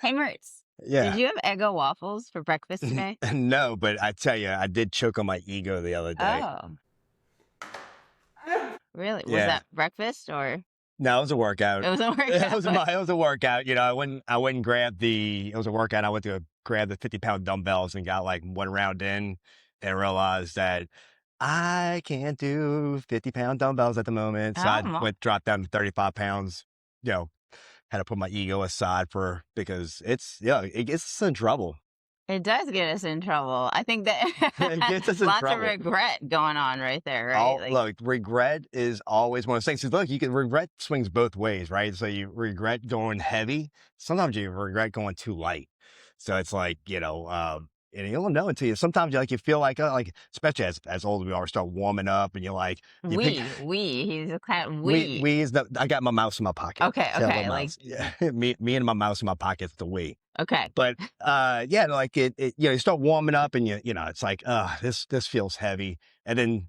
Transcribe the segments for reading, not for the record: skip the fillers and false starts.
Hey, Mertz, did Yeah. you have Eggo waffles for breakfast today? No, but I tell you, I did choke on my ego the other day. Oh, really? Was Yeah. that breakfast or No, it was a workout. it was a workout? It was a workout. I went and grabbed it was a workout. I went to grab the 50-pound dumbbells and got like one round in and realized that I can't do 50-pound dumbbells at the moment. So Oh, I dropped down to 35 pounds, you know, had to put my ego aside because it gets us in trouble. it does get us in trouble. I think It that gets us in lots of trouble. regret going on right there, right? Like, Look, regret is always one of those things. 'Cause look, regret swings both ways, right? So you regret going heavy. Sometimes you regret going too light. So it's like, and you don't know until sometimes you feel like, especially as old as we are, start warming up and you're like, he's a kind of we is I got my mouse in my pocket. Okay, Tell okay, the like, mouse. Yeah. me and my mouse in my pocket's the we. okay. But yeah, like you start warming up and it's like, this feels heavy. And then,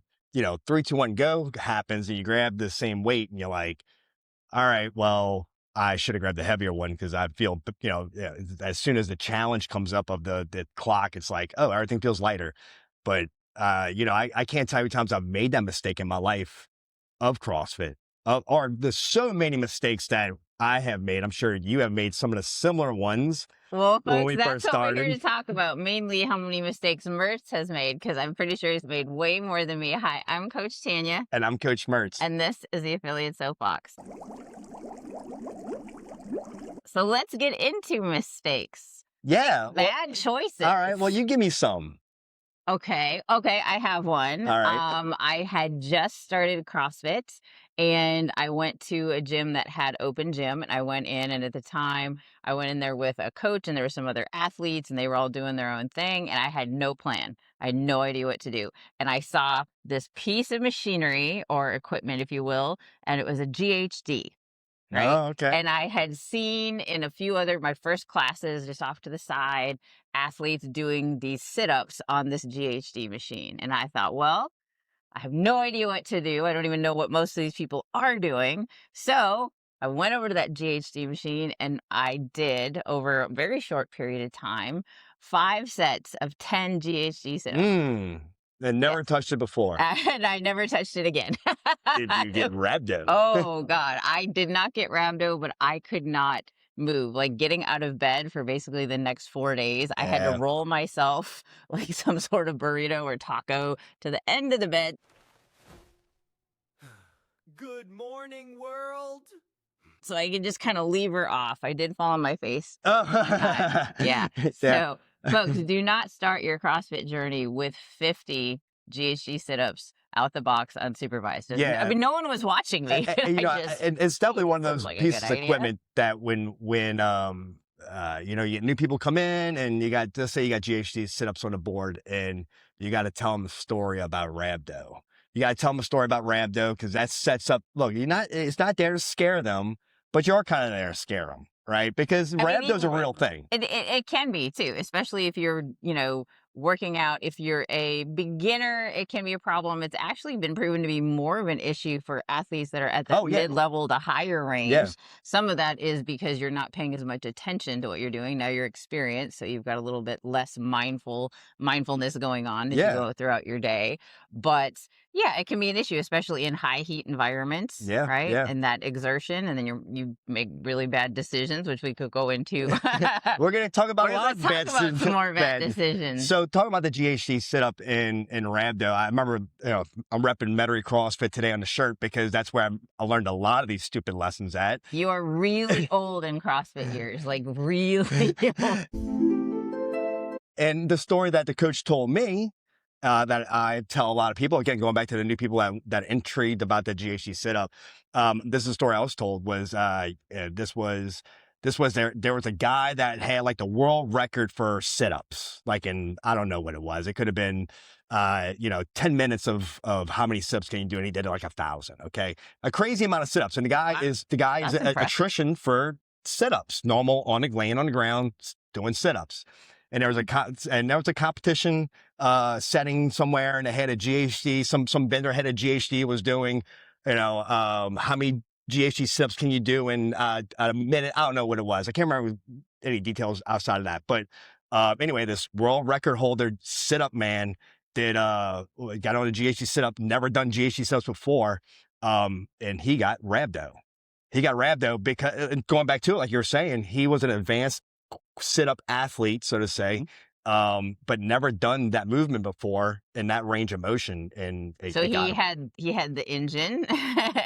3, 2, 1, go happens and you grab the same weight and you're like, all right, well, I should have grabbed the heavier one because I feel, yeah, as soon as the challenge comes up of the clock, it's like, oh, everything feels lighter. But I can't tell you times I've made that mistake in my life of CrossFit. Or there's so many mistakes that I have made. I'm sure you have made some of the similar ones. Well, When folks, we that's first what we're here started. to talk about, mainly how many mistakes Mertz has made, because I'm pretty sure he's made way more than me. Hi, I'm Coach Tanya, And I'm Coach Mertz. and this is the Affiliate Soapbox. So let's get into mistakes. Yeah. Bad choices. All right. Well, you give me some. Okay, I have one. All right. I had just started CrossFit and I went to a gym that had open gym and I went in, and at the time I went in there with a coach and there were some other athletes and they were all doing their own thing and I had no plan. I had no idea what to do. And I saw this piece of machinery or equipment, if you will, and it was a GHD. Right. Oh, okay. And I had seen in a few other, my first classes just off to the side, athletes doing these sit-ups on this GHD machine. And I thought, well, I have no idea what to do. I don't even know what most of these people are doing. So I went over to that GHD machine and I did, over a very short period of time, 5 sets of 10 GHD sit-ups. And never touched it before. And I never touched it again. Did you get rhabdo? Oh God, I did not get rhabdo, but I could not move. Like getting out of bed for basically the next 4 days, I had to roll myself like some sort of burrito or taco to the end of the bed. Good morning, world. So I could just kind of lever off. I did fall on my face. Oh. Yeah. So folks, do not start your CrossFit journey with 50 GHD sit-ups out the box unsupervised. Yeah. I mean, no one was watching me. And it's definitely one of those like a pieces good of idea. equipment that when you get new people come in and let's say you got GHD sit-ups on the board and you got to tell them the story about rhabdo. You got to tell them a story about rhabdo because that sets up, look, it's not there to scare them, but you are kind of there to scare them, right? Because rhabdo's a real thing. It can be too, especially if you're, working out. If you're a beginner, it can be a problem. It's actually been proven to be more of an issue for athletes that are at the mid-level to higher range. Yeah. Some of that is because you're not paying as much attention to what you're doing. Now you're experienced, so you've got a little bit less mindfulness going on as you go throughout your day. But yeah, it can be an issue, especially in high heat environments, right? Yeah. And that exertion, and then you make really bad decisions, which we could go into. We're going to talk about a lot of some more bad decisions. So talking about the GHD sit-up in rhabdo, I remember, I'm repping Metairie CrossFit today on the shirt because that's where I learned a lot of these stupid lessons at. You are really old in CrossFit years, like really old. And the story that the coach told me, that I tell a lot of people, again, going back to the new people that intrigued about the GHD sit-up, this is a story I was told was, there was a guy that had like the world record for sit-ups, like I don't know what it was. It could have been, 10 minutes of how many sit-ups can you do? And he did like 1,000. Okay. A crazy amount of sit-ups. And the guy is attrition for sit-ups, normal laying on the ground, doing sit-ups. And there was a competition, setting somewhere and they had a GHD, some vendor had a GHD was doing, how many GHD sit-ups can you do in a minute? I don't know what it was. I can't remember any details outside of that. But anyway, this world record holder sit-up man got on a GHD sit-up, never done GHD sit-ups before, and he got rhabdo. He got rhabdo because, and going back to it, like you were saying, he was an advanced sit-up athlete, so to say, but never done that movement before in that range of motion. And so he had the engine,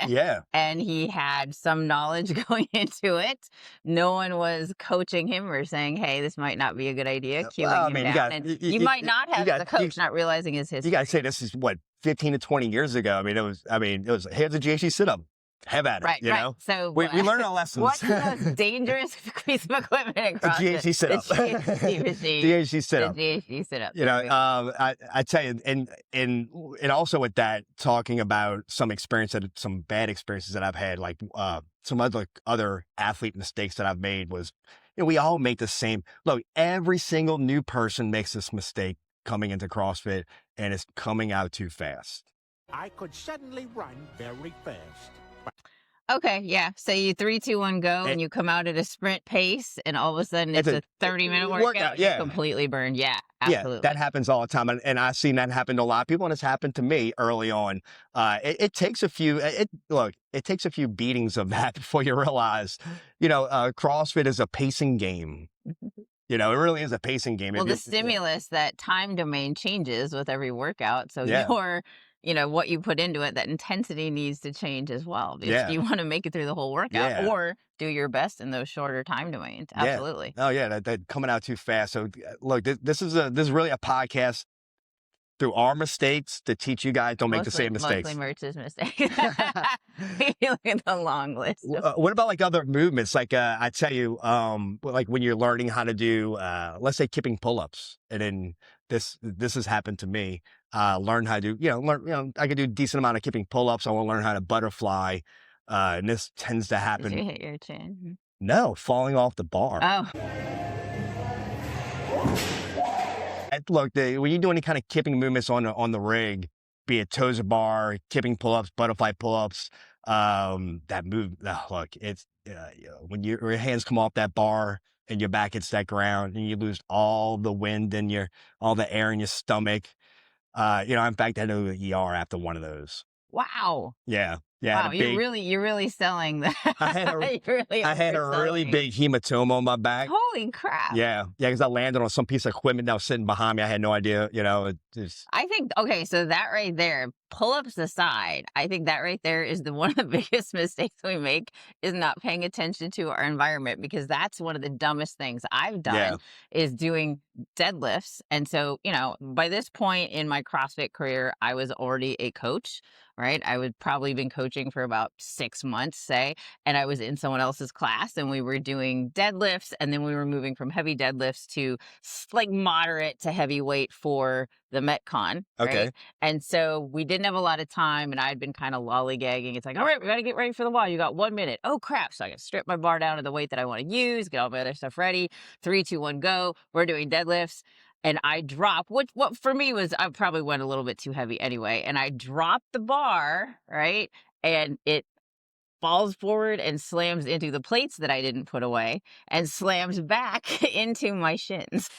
yeah, and he had some knowledge going into it. No one was coaching him or saying, "Hey, this might not be a good idea." Cueing him down. You might not have as a coach not realizing his history. You got to say this is what 15 to 20 years ago. I mean, it was here's a GHD sit-up. Have at it, right, you know? So we learned our lessons. What's the most dangerous piece of equipment in CrossFit? GHD sit-up. The GHD machine. GHD sit-up. The GHD sit-up. You know, I tell you, and also with that, talking about some bad experiences that I've had, like some other athlete mistakes that I've made was, you know, we all make the same. Look, every single new person makes this mistake coming into CrossFit, and it's coming out too fast. I could suddenly run very fast. Okay, yeah. So you 3, 2, 1, go, and you come out at a sprint pace, and all of a sudden it's a 30-minute workout. Yeah, you're completely burned. Yeah, absolutely. Yeah, that happens all the time, and I've seen that happen to a lot of people, and it's happened to me early on. It takes a few. It takes a few beatings of that before you realize, you know, CrossFit is a pacing game. You know, it really is a pacing game. Well, the stimulus, that time domain changes with every workout, so you know, what you put into it, that intensity needs to change as well. If you want to make it through the whole workout or do your best in those shorter time domains. Absolutely. Oh yeah, that coming out too fast. So look, this is really a podcast through our mistakes to teach you guys don't make the same mistakes. Mostly Mertz's mistakes. You look at the long list. What about like other movements? Like I tell you, like when you're learning how to do, let's say kipping pull-ups, and then this has happened to me. Learn how to do, I could do a decent amount of kipping pull-ups. I want to learn how to butterfly, and this tends to happen. Did you hit your chin? No, falling off the bar. Oh. Look, when you do any kind of kipping movements on the rig, be it toes to bar, kipping pull-ups, butterfly pull-ups, that move, look, it's when your hands come off that bar and your back hits that ground and you lose all the wind and all the air in your stomach. In fact, I had to go to the ER after one of those. Wow. Yeah. Wow, you're really selling that. I had a really big hematoma on my back. Holy crap. Yeah, because I landed on some piece of equipment that was sitting behind me. I had no idea, I think, okay, so that right there, pull-ups aside, I think that right there is one of the biggest mistakes we make is not paying attention to our environment, because that's one of the dumbest things I've done is doing deadlifts. And so, by this point in my CrossFit career, I was already a coach, right? I would probably been coaching for about 6 months, say, and I was in someone else's class and we were doing deadlifts, and then we were moving from heavy deadlifts to like moderate to heavy weight for the Metcon. Okay. Right? And so we didn't have a lot of time, and I'd been kind of lollygagging. It's like, all right, we got to get ready for the wall. You got 1 minute. Oh crap. So I got to strip my bar down to the weight that I want to use, get all my other stuff ready. 3, 2, 1, go. We're doing deadlifts. And I drop, what for me was, I probably went a little bit too heavy anyway. And I dropped the bar, right? And it falls forward and slams into the plates that I didn't put away and slams back into my shins.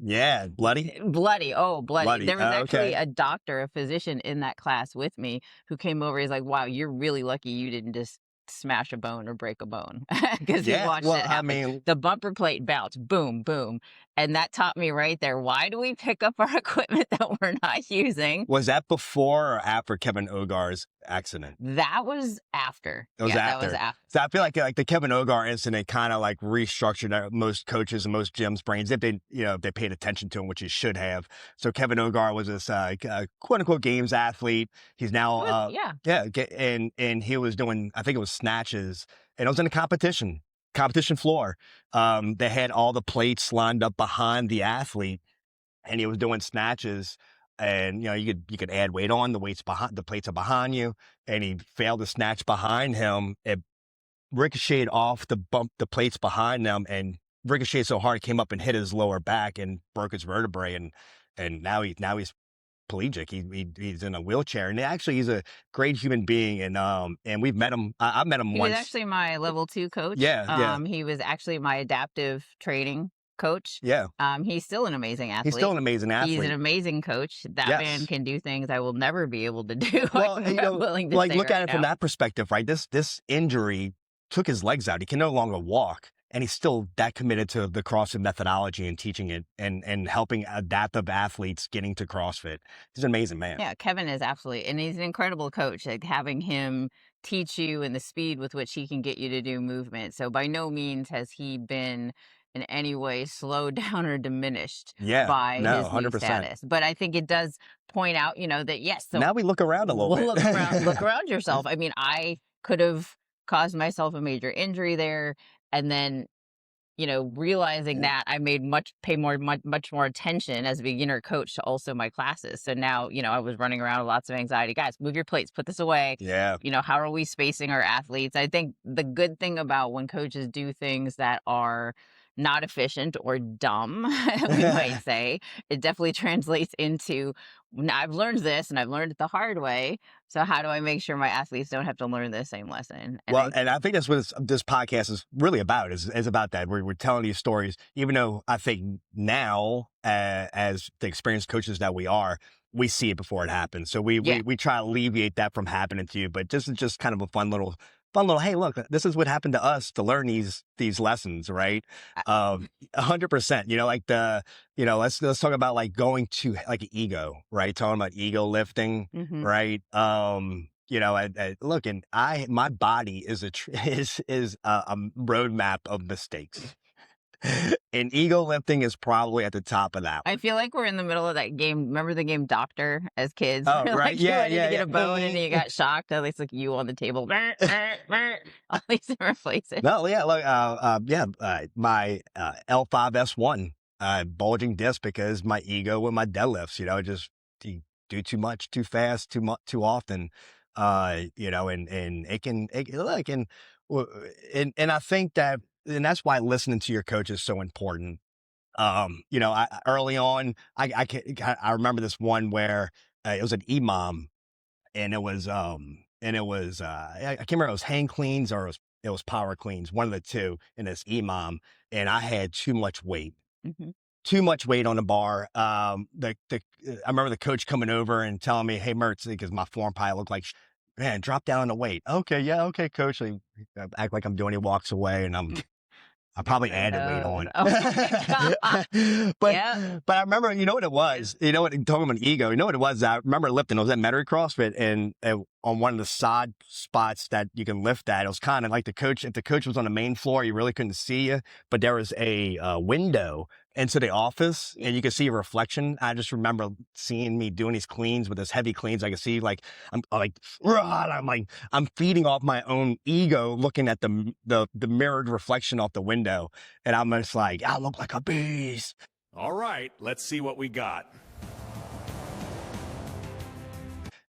Yeah, bloody? Bloody. Oh, bloody. There was actually okay. a doctor, a physician in that class with me who came over. He's like, wow, you're really lucky you didn't just smash a bone or break a bone, because he watched it happen. I mean, the bumper plate bounce, boom, boom. And that taught me right there, why do we pick up our equipment that we're not using? Was that before or after Kevin Ogar's accident? That was after. It was after. That was after. So I feel like the Kevin Ogar incident kind of like restructured most coaches and most gyms' brains if they paid attention to him, which he should have. So Kevin Ogar was this quote unquote games athlete. He's now and he was doing, I think it was snatches, and it was in a competition floor. They had all the plates lined up behind the athlete, and he was doing snatches. And you could add weight on, the plates are behind you, and he failed to snatch behind him. It ricocheted off the plates behind them, and ricocheted so hard it came up and hit his lower back and broke his vertebrae, and now he's pelagic. He's in a wheelchair, and actually he's a great human being, and we've met him. I've met him He once. was actually my level 2 coach. Yeah. He was actually my adaptive training coach. Yeah. He's still an amazing athlete. He's still an amazing athlete. He's an amazing coach. That Yes. man can do things I will never be able to do. Well, I'm willing to like say look right at it from now. that perspective, right? This injury took his legs out. He can no longer walk, and he's still that committed to the CrossFit methodology and teaching it and helping adaptive athletes getting to CrossFit. He's an amazing man. Yeah, Kevin is absolutely, and he's an incredible coach. Like having him teach you and the speed with which he can get you to do movement. So by no means has he been in any way slowed down or diminished by No, his new 100%. status. But I think it does point out, that yes, so Now we look around a little bit. look around yourself. I mean, I could have caused myself a major injury there, and then realizing that I pay much more attention as a beginner coach to also my classes. So now, I was running around with lots of anxiety. Guys, move your plates, put this away. Yeah. How are we spacing our athletes? I think the good thing about when coaches do things that are not efficient or dumb, we might say, it definitely translates into, I've learned this and I've learned it the hard way. So how do I make sure my athletes don't have to learn the same lesson? And I think that's what this podcast is really about, is about that. We're telling these stories, even though I think now, as the experienced coaches that we are, we see it before it happens. So we try to alleviate that from happening to you. But this is just kind of a fun little, hey, look, this is what happened to us to learn these lessons, right? 100%, let's talk about like going to like an ego, right? Talking about ego lifting, right? Look, and my body is a roadmap of mistakes. And ego lifting is probably at the top of that one. I feel like we're in the middle of that game. Remember the game Doctor as kids? Oh, right. Like you Yeah, went in yeah, to get yeah. a bone and you got shocked. At least like you on the table. All these different places. No, yeah, look, my L5S1 bulging disc because my ego with my deadlifts, just you do too much, too fast, too often, and it can and I think that, and that's why listening to your coach is so important. Early on, I remember this one where it was an EMOM, and it was I can't remember if it was hang cleans or it was power cleans, one of the two, in this EMOM, and I had too much weight. Too much weight on the bar. I remember the coach coming over and telling me, "Hey, Mertz," because my form probably looked like, "Man, drop down on the weight." Okay, yeah, okay, coach. I act like I'm doing. He walks away, and I probably added weight on. Oh my God. But Yeah. but I remember, you know what it was? You know what, talking about ego, you know what it was? I remember lifting. I was at Metairie CrossFit, and on one of the side spots that you can lift at, it was kind of like if the coach was on the main floor, you really couldn't see you, but there was a window into the office, and you could see a reflection. I just remember seeing me doing these cleans with this heavy cleans. I could see I'm feeding off my own ego, looking at the mirrored reflection off the window, and I'm just like, I look like a beast. All right, let's see what we got.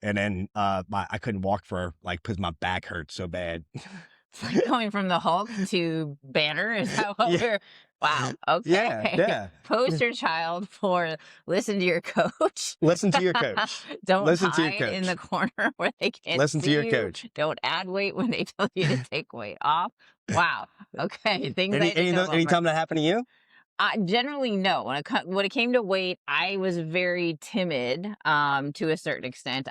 And then I couldn't walk because my back hurt so bad. It's like going from the Hulk to Banner. Is that what we're? Wow. Okay. Yeah. Poster child for listen to your coach. Listen to your coach. Don't Listen to your hide coach. in the corner where they can't Listen to see your you. coach. Don't add weight when they tell you to take weight off. Wow. Okay. Things I didn't know about Anytime that happened to you? Generally, no. When it came to weight, I was very timid to a certain extent.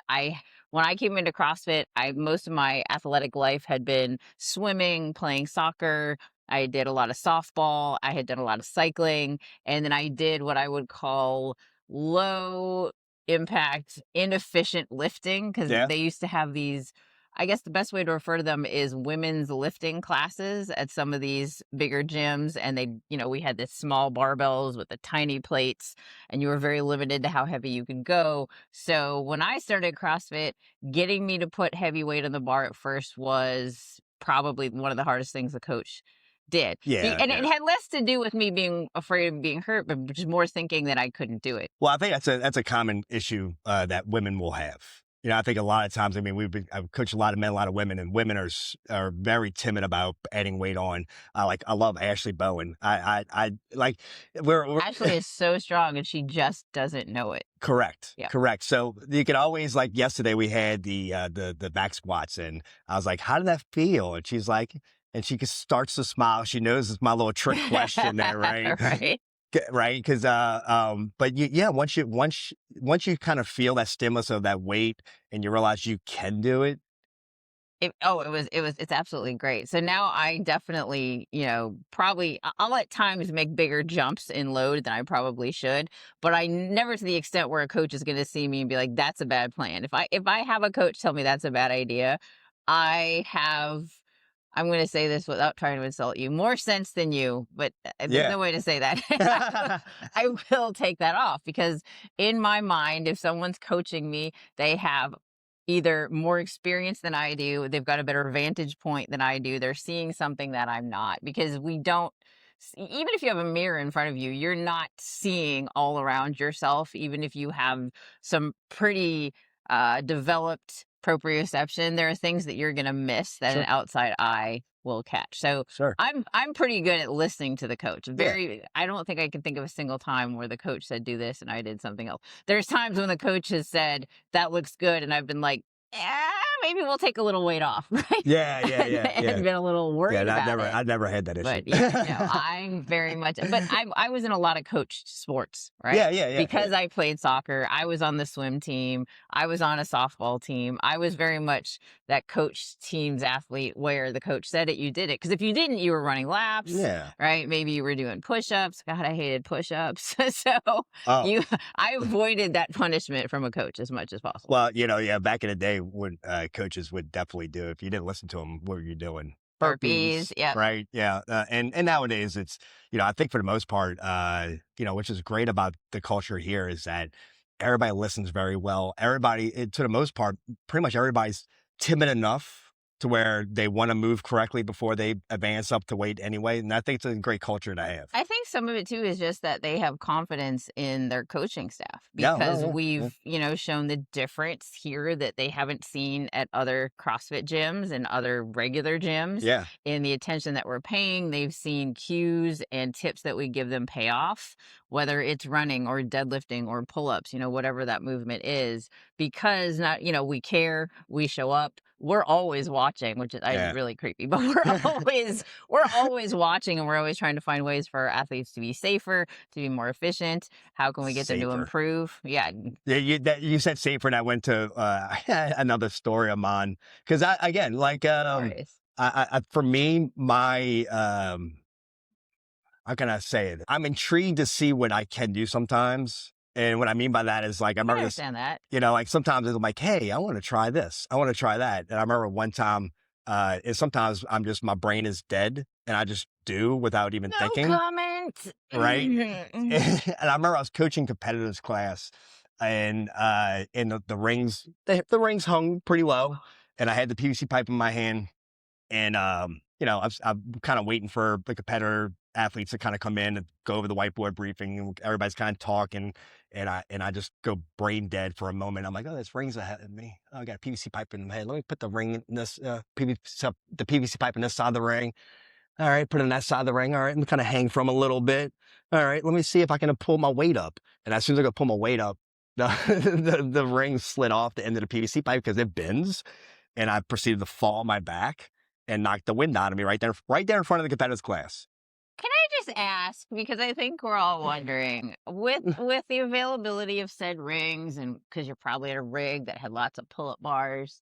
When I came into CrossFit, most of my athletic life had been swimming, playing soccer. I did a lot of softball. I had done a lot of cycling. And then I did what I would call low impact, inefficient lifting, because they used to have these, I guess the best way to refer to them is women's lifting classes at some of these bigger gyms. And we had this small barbells with the tiny plates, and you were very limited to how heavy you could go. So when I started CrossFit, getting me to put heavy weight on the bar at first was probably one of the hardest things the coach did. It had less to do with me being afraid of being hurt, but just more thinking that I couldn't do it. Well, I think that's a common issue that women will have. I think a lot of times, I mean, I've coached a lot of men, a lot of women, and women are very timid about adding weight on. I love Ashley Bowen. I like, we're Ashley is so strong and she just doesn't know it. correct, Yeah. correct. So you can always, like yesterday we had the back squats, and I was like, how did that feel? And she's like, and she just starts to smile. She knows it's my little trick question there, right? Right. Right, because but yeah, once you kind of feel that stimulus of that weight, and you realize you can do it. It's absolutely great. So now I definitely, probably I'll at times make bigger jumps in load than I probably should, but I never to the extent where a coach is going to see me and be like, that's a bad plan. If I have a coach tell me that's a bad idea, I have, I'm going to say this without trying to insult you, more sense than you, but there's Yeah. no way to say that. I will take that off because in my mind, if someone's coaching me, they have either more experience than I do, they've got a better vantage point than I do, they're seeing something that I'm not, because we don't, even if you have a mirror in front of you, you're not seeing all around yourself, even if you have some pretty developed proprioception, there are things that you're going to miss that an Sure. outside eye will catch. So Sure. I'm pretty good at listening to the coach. Yeah. I don't think I can think of a single time where the coach said do this and I did something else. There's times when the coach has said that looks good and I've been like, maybe we'll take a little weight off, right? Yeah. And been a little worried Yeah, about it. I never had that issue. But yeah, no, I'm very much. But I was in a lot of coached sports, right? Yeah. Because I played soccer, I was on the swim team, I was on a softball team. I was very much that coach team's athlete, where the coach said it, you did it. Because if you didn't, you were running laps, Yeah. right? Maybe you were doing push-ups. God, I hated push-ups. So Oh. I avoided that punishment from a coach as much as possible. Well, yeah, back in the day when coaches would definitely do it. If you didn't listen to them, what were you doing? Burpees, yep. Right. Yeah. And nowadays it's, I think for the most part, which is great about the culture here is that everybody listens very well. To the most part, pretty much everybody's timid enough to where they want to move correctly before they advance up to weight anyway. And I think it's a great culture to have. I think some of it too is just that they have confidence in their coaching staff, Yeah, because yeah. we've, shown the difference here that they haven't seen at other CrossFit gyms and other regular gyms. Yeah. In the attention that we're paying, they've seen cues and tips that we give them pay off, whether it's running or deadlifting or pull-ups, whatever that movement is, because we care, we show up. We're always watching, which is Yeah. really creepy, but we're always watching, and we're always trying to find ways for our athletes to be safer, to be more efficient. How can we get them to Safer. improve? Yeah. Yeah, you said safer, and I went to another story of mine because Stories. for me, my how can I say it? I'm intrigued to see what I can do sometimes, and what I mean by that is like I I remember this. understand that. Like sometimes I'm like, hey, I want to try this, I want to try that, and I remember one time, and sometimes my brain is dead, and I just do without even No thinking. comment. Right? Mhm. And I remember I was coaching competitives class, and the rings, the rings hung pretty low, and I had the PVC pipe in my hand, and I'm kind of waiting for the competitor athletes to kind of come in and go over the whiteboard briefing, and everybody's kind of talking, and I just go brain dead for a moment. I'm like, oh, there's rings ahead of me. Oh, I got a PVC pipe in my head. Let me put the ring in this the PVC pipe in this side of the ring. All right, put it on that side of the ring. All right, and kind of hang from a little bit. All right, let me see if I can pull my weight up. And as soon as I go pull my weight up, the ring slid off the end of the PVC pipe because it bends, and I proceeded to fall on my back and knock the wind out of me right there in front of the competitors class. Can I just ask, because I think we're all wondering, with the availability of said rings, and because you're probably at a rig that had lots of pull-up bars,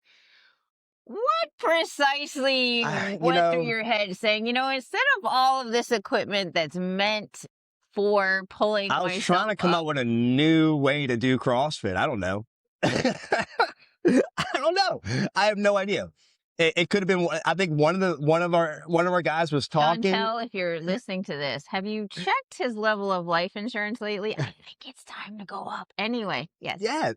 what precisely went through your head saying, instead of all of this equipment that's meant for pulling I was myself trying to come up with a new way to do CrossFit. I don't know. I don't know. I have no idea. It could have been. I think one of our guys was talking. Chantel, if you're listening to this, have you checked his level of life insurance lately? I think it's time to go up. Anyway, yes. Yeah.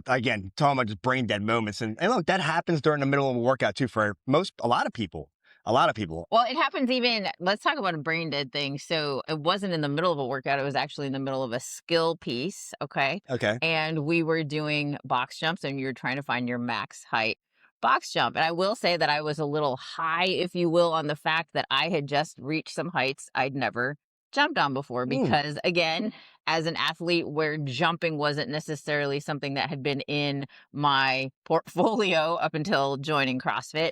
Again, talking about just brain dead moments, and look, that happens during the middle of a workout too for a lot of people. a lot of people. Well, it happens even, let's talk about a brain dead thing. So it wasn't in the middle of a workout. It was actually in the middle of a skill piece. Okay. Okay. And we were doing box jumps and you were trying to find your max height box jump. And I will say that I was a little high, if you will, on the fact that I had just reached some heights I'd never jumped on before because again, as an athlete where jumping wasn't necessarily something that had been in my portfolio up until joining CrossFit,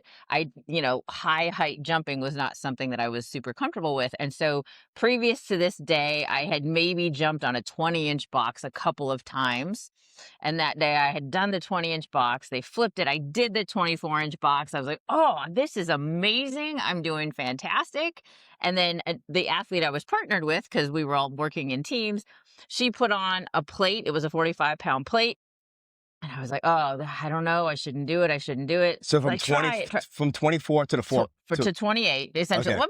high height jumping was not something that I was super comfortable with. And so previous to this day, I had maybe jumped on a 20-inch box a couple of times. And that day I had done the 20-inch box. They flipped it. I did the 24-inch box. I was like, oh, this is amazing. I'm doing fantastic. And then the athlete I was partnered with, because we were all working in teams, she put on a plate. It was a 45-pound plate. And I was like, oh, I don't know. I shouldn't do it. So from Like, from 24 to the 4 to 28, essentially. Okay. What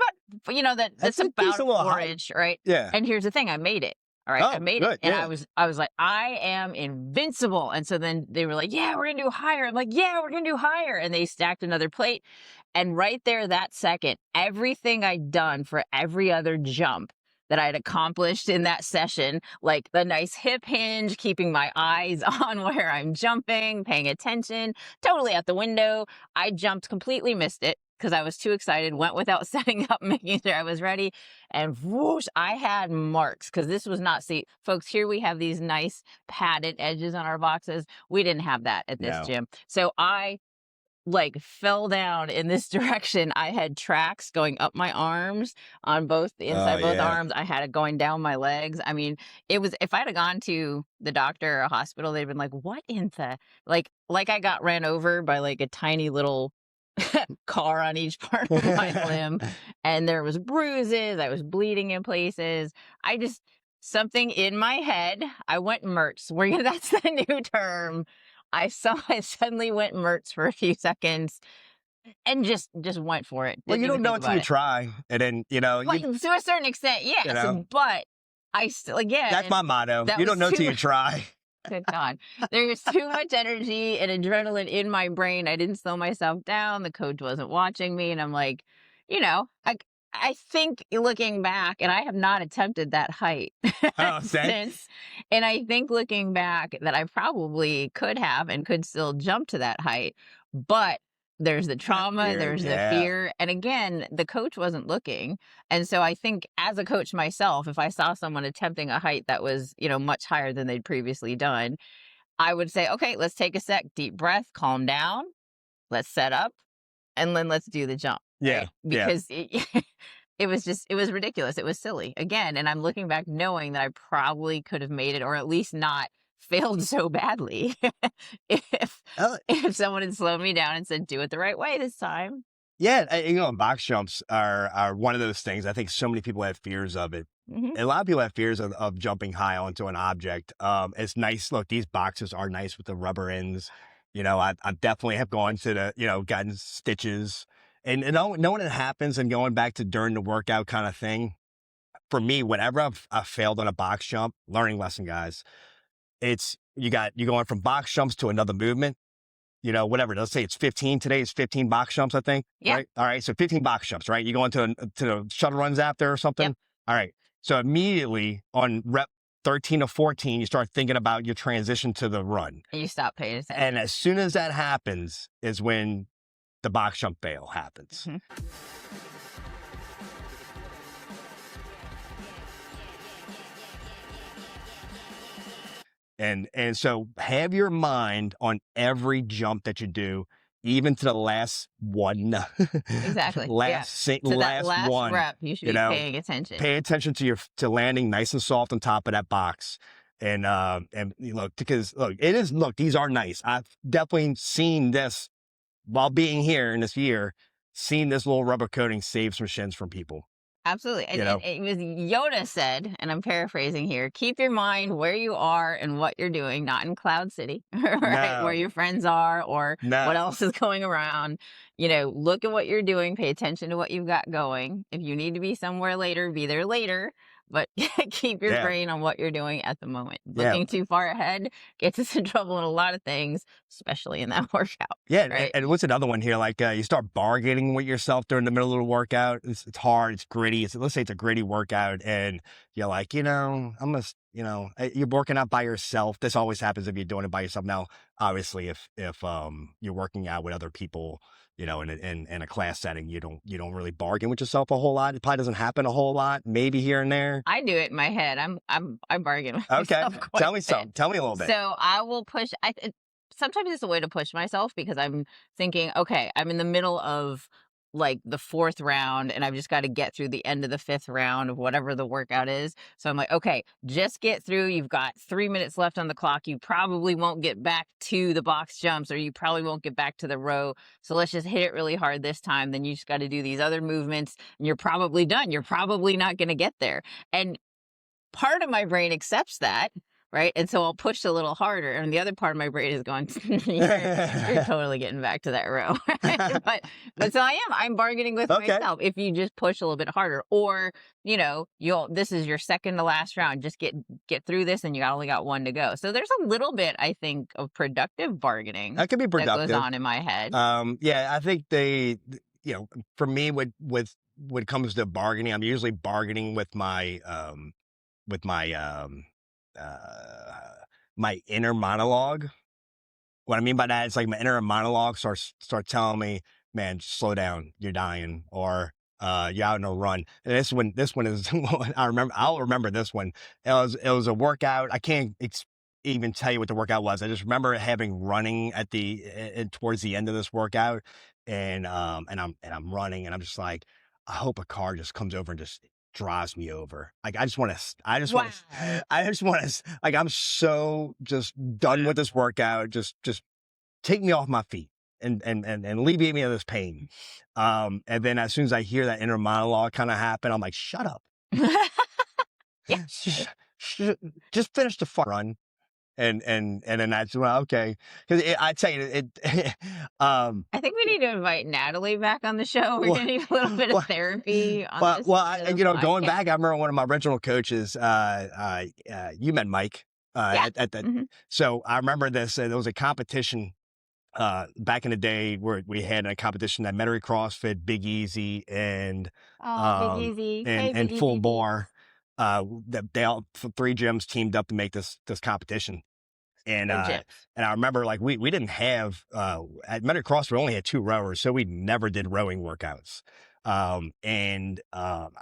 about, that's a about decent little 4 height. inch, right? Yeah. And here's the thing, I made it. All right, I Oh, made good, it. And yeah. I was like, I am invincible. And so then they were like, yeah, we're going to do higher. I'm like, yeah, we're going to do higher. And they stacked another plate. And right there, that second, everything I'd done for every other jump that I'd accomplished in that session, like the nice hip hinge, keeping my eyes on where I'm jumping, paying attention, totally out the window. I jumped, completely missed it because I was too excited, went without setting up, making sure I was ready. And whoosh, I had marks because this was not, see, folks, here we have these nice padded edges on our boxes. We didn't have that at this gym. So I fell down in this direction. I had tracks going up my arms on both the inside, both arms. I had it going down my legs. I mean, it was, if I'd have gone to the doctor or a hospital, they'd been like, what in the, like I got ran over by like a tiny little car on each part of my limb. And there was bruises. I was bleeding in places. Something in my head, I went Mertz. That's the new term. I suddenly went Mertz for a few seconds and just went for it. Well, you don't know until you try. And then, to a certain extent, yes. But I still, again. That's my motto. You don't know until you try. Good God. There was too much energy and adrenaline in my brain. I didn't slow myself down. The coach wasn't watching me. And I'm like, I think looking back, and I have not attempted that height since, and I think looking back that I probably could have and could still jump to that height, but there's the trauma, there's the fear. And again, the coach wasn't looking. And so I think as a coach myself, if I saw someone attempting a height that was, much higher than they'd previously done, I would say, okay, let's take a sec, deep breath, calm down, let's set up, and then let's do the jump. Yeah. Right? Because it was ridiculous. It was silly again. And I'm looking back knowing that I probably could have made it, or at least not failed so badly if someone had slowed me down and said, do it the right way this time. Yeah. Box jumps are one of those things. I think so many people have fears of it. Mm-hmm. A lot of people have fears of jumping high onto an object. It's nice. Look, these boxes are nice with the rubber ends. I definitely have gone to gotten stitches. And knowing it happens and going back to during the workout kind of thing, for me, whenever I've failed on a box jump, learning lesson, guys, it's you're going from box jumps to another movement, whatever. Let's say it's 15 today. It's 15 box jumps, I think. Yeah. Right. All right. So 15 box jumps, right? You go into the shuttle runs after or something. Yep. All right. So immediately on rep 13 or 14, you start thinking about your transition to the run. And you stop paying attention. And as soon as that happens is when the box jump fail happens. Mm-hmm. And so have your mind on every jump that you do, even to the last one. Exactly. last one rep, you should be paying attention. Pay attention to landing nice and soft on top of that box. And because these are nice. I've definitely seen this while being here in this year, seen this little rubber coating save some shins from people. Absolutely. And it was Yoda said, and I'm paraphrasing here, keep your mind where you are and what you're doing, not in Cloud City, right? No. Where your friends are or what else is going around. Look at what you're doing. Pay attention to what you've got going. If you need to be somewhere later, be there later. but keep your Yeah. brain on what you're doing at the moment. Yeah. Looking too far ahead gets us in trouble in a lot of things, especially in that workout. Yeah, Right. and what's another one here? Like you start bargaining with yourself during the middle of the workout. It's hard. It's gritty. Let's say it's a gritty workout, and you're like, I'm gonna, you're working out by yourself. This always happens if you're doing it by yourself. Now, obviously, if you're working out with other people, in a class setting, you don't really bargain with yourself a whole lot. It probably doesn't happen a whole lot. Maybe here and there. I do it in my head. I bargain with Okay, myself quite tell me a bit. something. Tell me a little bit. So I will push. Sometimes it's a way to push myself because I'm thinking, okay, I'm in the middle of like the 4th round and I've just got to get through the end of the 5th round of whatever the workout is. So I'm like, okay, just get through. You've got 3 minutes left on the clock. You probably won't get back to the box jumps, or you probably won't get back to the row. So let's just hit it really hard this time. Then you just got to do these other movements and you're probably done. You're probably not going to get there. And part of my brain accepts that, right? And so I'll push a little harder. And the other part of my brain is going, you're totally getting back to that row. but so I'm bargaining with myself. If you just push a little bit harder, or, this is your second to last round, just get through this and you only got one to go. So there's a little bit, I think, of productive bargaining That could be productive. that goes on in my head. Yeah, I think for me, when it comes to bargaining, I'm usually bargaining with my my inner monologue. What I mean by that is like my inner monologue start telling me, man, just slow down, you're dying, or you're out on a run. And this one is I'll remember this one. It was a workout. I can't even tell you what the workout was. I just remember having running at towards the end of this workout, and I'm running, and I'm just like, I hope a car just comes over and just drives me over. Like I just want to, like, I'm so just done with this workout. Just take me off my feet and alleviate me of this pain. And then as soon as I hear that inner monologue kind of happen, I'm like, shut up. Yeah. Just finish the run. And then that's, well, okay. Because I tell you, I think we need to invite Natalie back on the show. We're going to need a little bit of therapy on this. Going back, I remember one of my original coaches, you met Mike. So I remember this, there was a competition back in the day where we had a competition at Metairie CrossFit, Big Easy, and Big Easy. and Full Bar. They all 3 gyms teamed up to make this competition. And I remember, like, we didn't have at Metairie CrossFit, we only had 2 rowers, so we never did rowing workouts. I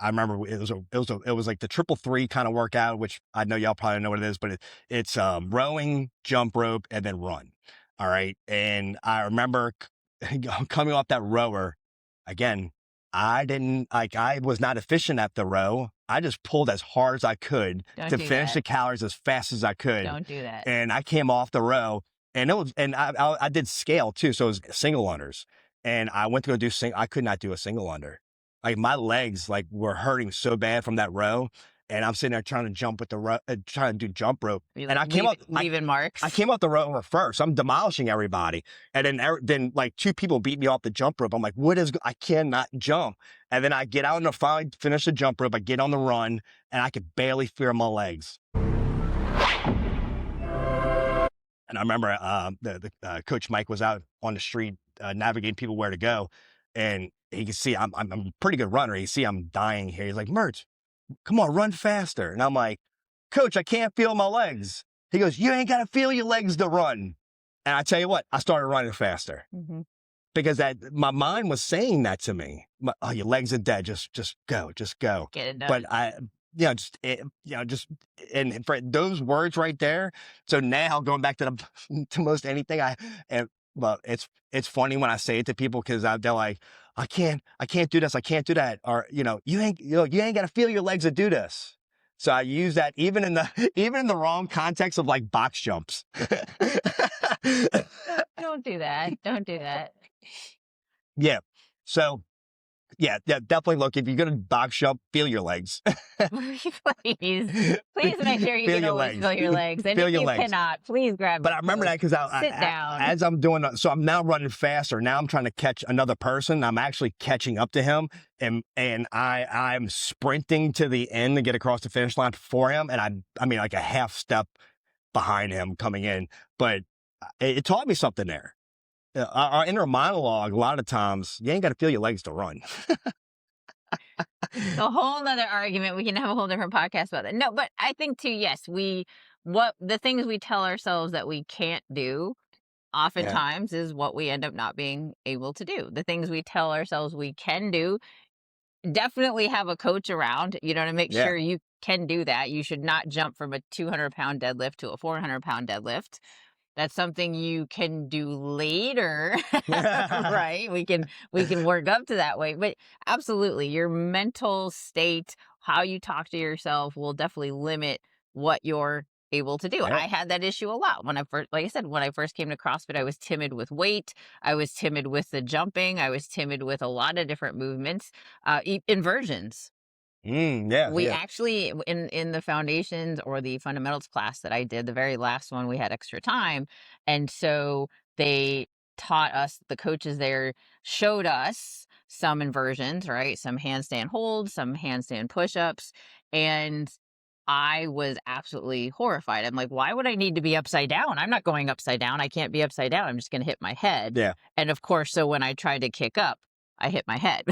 remember it was like the 333 kind of workout, which I know y'all probably know what it is, but it's rowing, jump rope, and then run. All right. And I remember coming off that rower again. I was not efficient at the row. I just pulled as hard as I could to finish the calories as fast as I could. Don't do that. And I came off the row, and I did scale too. So it was single unders, and I went to go do I could not do a single under. Like my legs were hurting so bad from that row. And I'm sitting there trying to jump with trying to do jump rope. And I came up leaving marks. I came off the rope first. I'm demolishing everybody. And then like 2 people beat me off the jump rope. I'm like, I cannot jump. And then I get out and finally finish the jump rope. I get on the run, and I could barely feel my legs. And I remember the Coach Mike was out on the street navigating people where to go. And he could see I'm a pretty good runner. He see I'm dying here. He's like, Mertz, come on, run faster. And I'm like, Coach, I can't feel my legs. He goes, you ain't got to feel your legs to run. And I tell you what, I started running faster because my mind was saying that to me. Your legs are dead. Just go. Get it done. But and for those words right there. So now going back to most anything, it's funny when I say it to people because they're like, I can't do this. I can't do that. Or, you ain't got to feel your legs to do this. So I use that even in the wrong context of like box jumps. Don't do that. Don't do that. Yeah. So Yeah, definitely. Look, if you're gonna box jump, feel your legs. Please make sure you Feel can your always legs. feel your legs. And Feel if your you legs. cannot, please grab But your I remember coach. that because Sit down. as I'm doing, so I'm now running faster. Now I'm trying to catch another person. I'm actually catching up to him, and I'm sprinting to the end to get across the finish line for him. And I mean, like a half step behind him coming in. But it taught me something there. Our inner monologue, a lot of times, you ain't got to feel your legs to run. A whole nother argument. We can have a whole different podcast about that. No, but I think too, yes, what the things we tell ourselves that we can't do Yeah. oftentimes is what we end up not being able to do. The things we tell ourselves we can do, definitely have a coach around, to make Yeah. sure you can do that. You should not jump from a 200-pound deadlift to a 400-pound deadlift. That's something you can do later, right? We can work up to that weight, but absolutely, your mental state, how you talk to yourself, will definitely limit what you're able to do. Yeah. I had that issue a lot when I first, like I said, when I first came to CrossFit. I was timid with weight. I was timid with the jumping. I was timid with a lot of different movements, inversions. Yeah. We Yeah. actually, in the foundations or the fundamentals class that I did, the very last one, we had extra time. And so they taught us, the coaches there showed us some inversions, right? Some handstand holds, some handstand push-ups. And I was absolutely horrified. I'm like, why would I need to be upside down? I'm not going upside down. I can't be upside down. I'm just going to hit my head. Yeah. And of course, so when I tried to kick up, I hit my head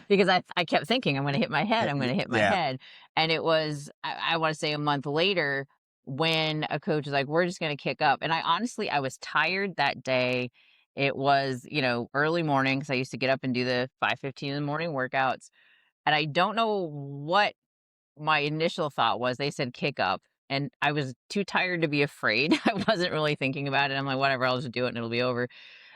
because I kept thinking, I'm going to hit my head. I'm going to hit my Yeah. head. And it was, I want to say, a month later when a coach was like, we're just going to kick up. And I was tired that day. It was, early morning, because I used to get up and do the 5:15 in the morning workouts. And I don't know what my initial thought was. They said kick up. And I was too tired to be afraid. I wasn't really thinking about it. I'm like, whatever, I'll just do it and it'll be over.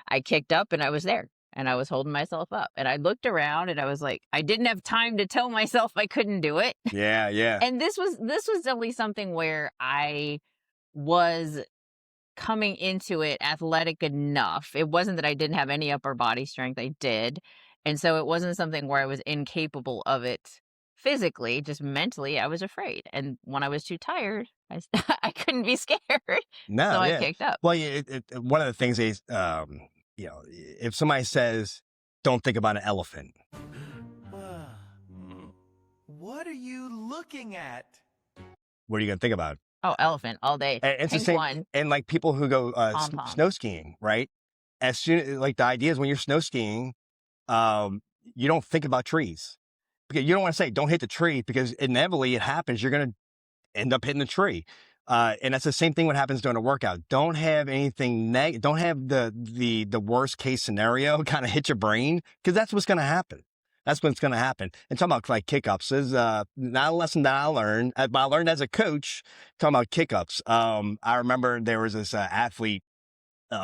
I kicked up and I was there and I was holding myself up, and I looked around and I was like, I didn't have time to tell myself I couldn't do it. Yeah. Yeah. And this was definitely something where I was coming into it athletic enough. It wasn't that I didn't have any upper body strength. I did. And so it wasn't something where I was incapable of it physically, just mentally I was afraid. And when I was too tired, I couldn't be scared. No. So I Yeah. kicked up. Well, one of the things is, if somebody says, "Don't think about an elephant," What are you looking at? what are you gonna think about? Oh, elephant all day. And it's the Pink same. one. And like people who go Pom-pom. snow skiing, right? As soon like the idea is when you're snow skiing, you don't think about trees because you don't want to say don't hit the tree because inevitably it happens. You're gonna end up hitting the tree. And that's the same thing what happens during a workout. Don't have anything don't have the worst case scenario kind of hit your brain, because that's what's going to happen. That's what's going to happen. And talking about like kick-ups is not a lesson that I learned, but I learned as a coach. Talking about kick-ups. I remember there was this athlete.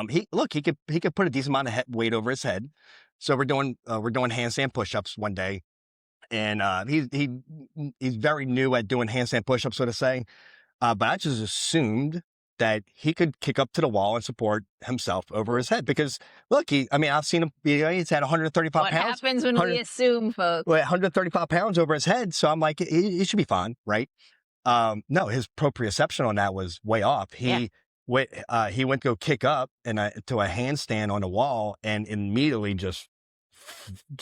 He could put a decent amount of weight over his head. So we're doing handstand push-ups one day, and he's very new at doing handstand push-ups, so to say. But I just assumed that he could kick up to the wall and support himself over his head because, look, I've seen him, he's had 135 What pounds. happens when we assume, folks? 135 pounds over his head. So I'm like, he should be fine, right? No, his proprioception on that was way off. He went to go kick up to a handstand on the wall and immediately just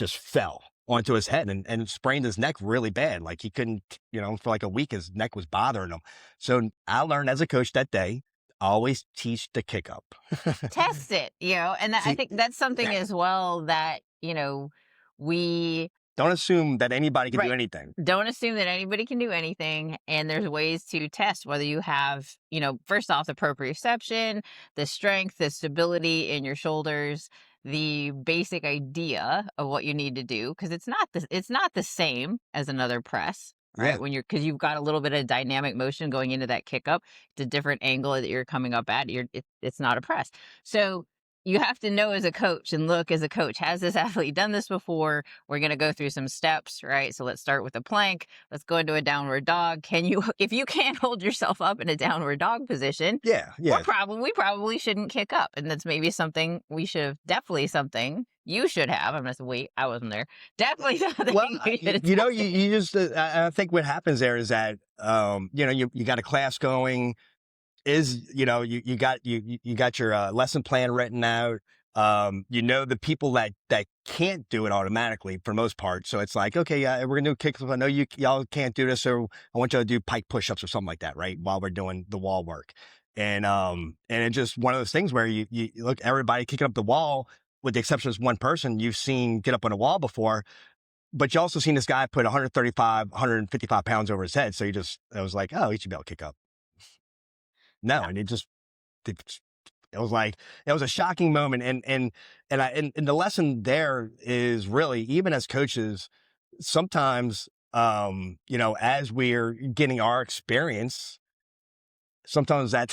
fell onto his head and sprained his neck really bad. Like he couldn't, for like a week, his neck was bothering him. So I learned as a coach that day, always teach the kick up. Test it, and I think that's something as well that, we don't assume that anybody can do anything. Don't assume that anybody can do anything. And there's ways to test whether you have, first off, the proprioception, the strength, the stability in your shoulders, the basic idea of what you need to do, because it's not the same as another press, right? Yeah. Because you've got a little bit of dynamic motion going into that kick up. It's a different angle that you're coming up at. It's not a press. So you have to know as a coach and look as a coach, has this athlete done this before? We're going to go through some steps, right? So let's start with a plank. Let's go into a downward dog. If you can't hold yourself up in a downward dog position, Yeah, yeah. we probably shouldn't kick up. And that's maybe something something you should have. I'm going to say, wait, I wasn't there. Definitely something Well, you should you know, you just, I think what happens there is that, you know, you got a class going, you got your lesson plan written out. You know, the people that can't do it automatically for the most part. So it's like, okay, we're gonna do kicks. I know y'all can't do this, so I want y'all to do pike push-ups or something like that, right? While we're doing the wall work. And it's just one of those things where you look, everybody kicking up the wall, with the exception of one person you've seen get up on a wall before, but you also seen this guy put 155 pounds over his head. So I was like, oh, he should be able to kick up. No, and it was like, it was a shocking moment. And the lesson there is really, even as coaches, sometimes, you know, as we're getting our experience, sometimes that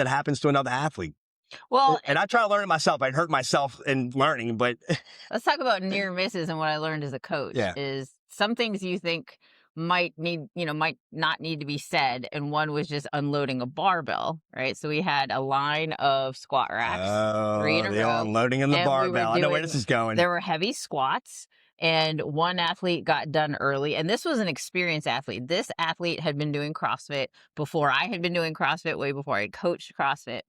happens to another athlete. Well, and I try to learn it myself. I'd hurt myself in learning, but let's talk about near misses. And what I learned as a coach is some things you think might not need to be said. And one was just unloading a barbell, right? So we had a line of squat racks, 3 in a row. Unloading in the barbell. I know where this is going. There were heavy squats. And one athlete got done early. And this was an experienced athlete. This athlete had been doing CrossFit before I had been doing CrossFit, way before I had coached CrossFit.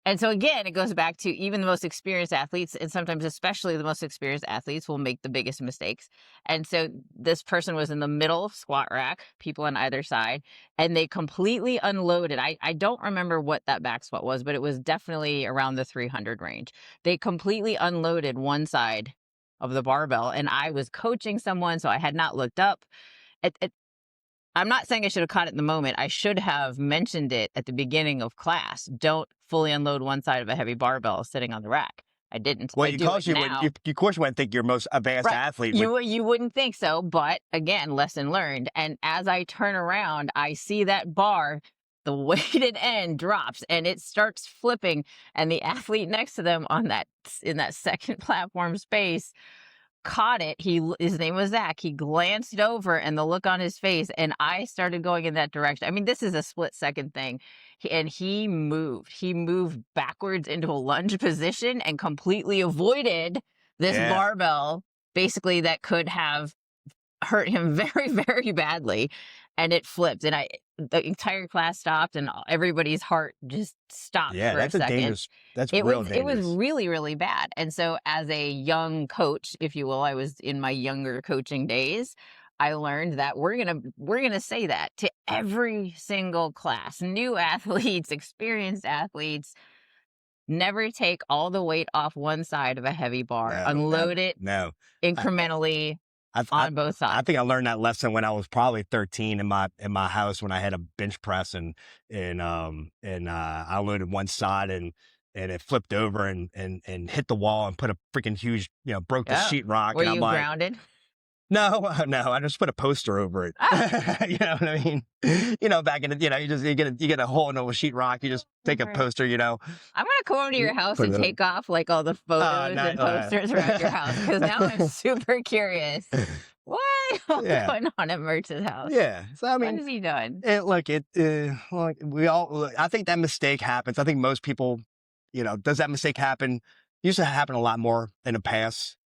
And so again, it goes back to even the most experienced athletes, and sometimes especially the most experienced athletes will make the biggest mistakes. And so this person was in the middle squat rack, people on either side, and they completely unloaded. I don't remember what that back squat was, but it was definitely around the 300 range. They completely unloaded one side of the barbell, and I was coaching someone, so I had not looked up. I'm not saying I should have caught it in the moment. I should have mentioned it at the beginning of class. Don't fully unload one side of a heavy barbell sitting on the rack. I didn't. Well, of course you wouldn't think you're most advanced athlete. You wouldn't think so, but again, lesson learned. And as I turn around, I see that bar, the weighted end drops and it starts flipping. And the athlete next to them in that second platform space caught it. His name was Zach. He glanced over and the look on his face, and I started going in that direction. I mean, this is a split-second thing. And he moved backwards into a lunge position and completely avoided this barbell, basically, that could have hurt him very, very badly. And it flipped, and the entire class stopped, and everybody's heart just stopped for a second. Dangerous. That's real dangerous. It was really, really bad. And so as a young coach, if you will, I was in my younger coaching days, I learned that we're gonna say that to every single class. New athletes, experienced athletes, never take all the weight off one side of a heavy bar. Unload it incrementally. On both sides. I think I learned that lesson when I was probably 13 in my house, when I had a bench press and I loaded one side and it flipped over and hit the wall and put a freaking huge, broke the sheetrock. Were and you grounded? No, I just put a poster over it. You know what I mean? Back in the, you get a hole in a sheetrock, you just take a poster, I'm gonna come over to your house and take off like all the photos and posters around your house, because now I'm super curious. What's going on at Mertz's house? Yeah. So I mean, what has he done? I think that mistake happens. I think most people, does that mistake happen? Used to happen a lot more in the past.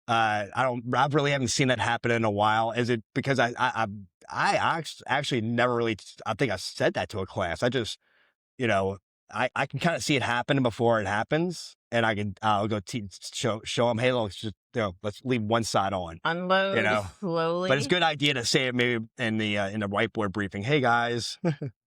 I really haven't seen that happen in a while. Is it because I actually never really, I think I said that to a class. I just, I can kind of see it happening before it happens, and I'll go show them, hey, look, let's leave one side on. Unload slowly. But it's a good idea to say it maybe in the whiteboard briefing. Hey guys,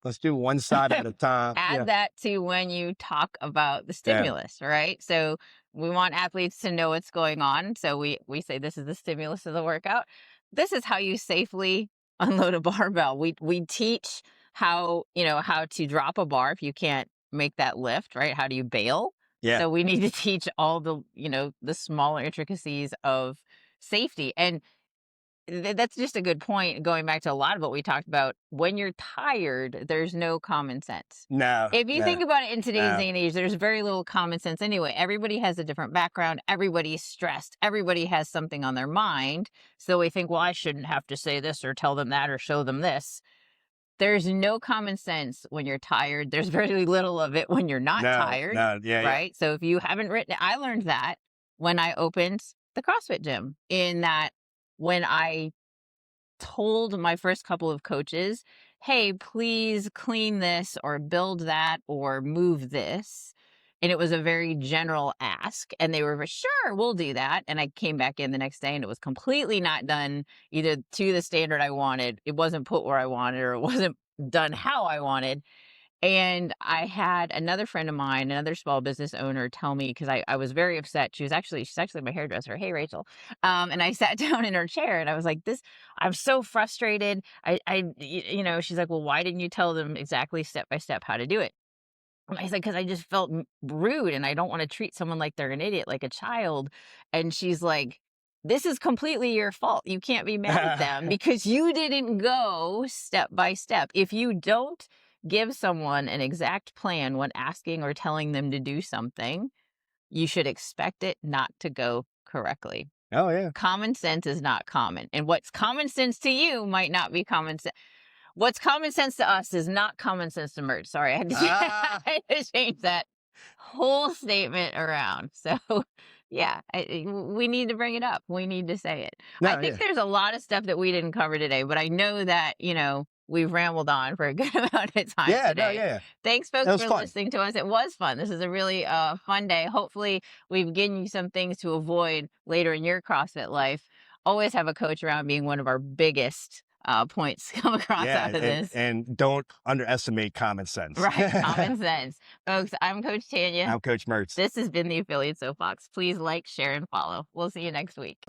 let's do one side at a time. Add that to when you talk about the stimulus, right? So we want athletes to know what's going on. So we say this is the stimulus of the workout. This is how you safely unload a barbell. We teach how to drop a bar if you can't make that lift, right? How do you bail? Yeah. So we need to teach all the, the smaller intricacies of safety. And that's just a good point. Going back to a lot of what we talked about, when you're tired, there's no common sense. No, If you no, think about it in today's no. day and age, there's very little common sense anyway. Everybody has a different background. Everybody's stressed. Everybody has something on their mind. So we think, well, I shouldn't have to say this or tell them that or show them this. There's no common sense when you're tired. There's very little of it when you're not tired, No, yeah, yeah. right? So if you haven't written it, I learned that when I opened the CrossFit gym, in that when I told my first couple of coaches, hey, please clean this or build that or move this. And it was a very general ask. And they were, sure, we'll do that. And I came back in the next day and it was completely not done either to the standard I wanted. It wasn't put where I wanted, or it wasn't done how I wanted. And I had another friend of mine, another small business owner, tell me, because I was very upset. She's actually my hairdresser. Hey, Rachel. And I sat down in her chair and I was like, I'm so frustrated. She's like, well, why didn't you tell them exactly step by step how to do it? And I said, because I just felt rude and I don't want to treat someone like they're an idiot, like a child. And she's like, this is completely your fault. You can't be mad at them because you didn't go step by step. If you don't give someone an exact plan when asking or telling them to do something, you should expect it not to go correctly. Oh, yeah. Common sense is not common. And what's common sense to you might not be common sense. What's common sense to us is not common sense to Mertz. Sorry, I had to change that whole statement around. So, yeah, we need to bring it up. We need to say it. No, I think there's a lot of stuff that we didn't cover today, but I know that, we've rambled on for a good amount of time Yeah, today. no, yeah. Thanks, folks, was for fun. listening to us. It was fun. This is a really fun day. Hopefully, we've given you some things to avoid later in your CrossFit life. Always have a coach around being one of our biggest points come across out of this. And don't underestimate common sense. Right, common sense. Folks, I'm Coach Tanya. I'm Coach Mertz. This has been the Affiliate Soapbox. Please like, share, and follow. We'll see you next week.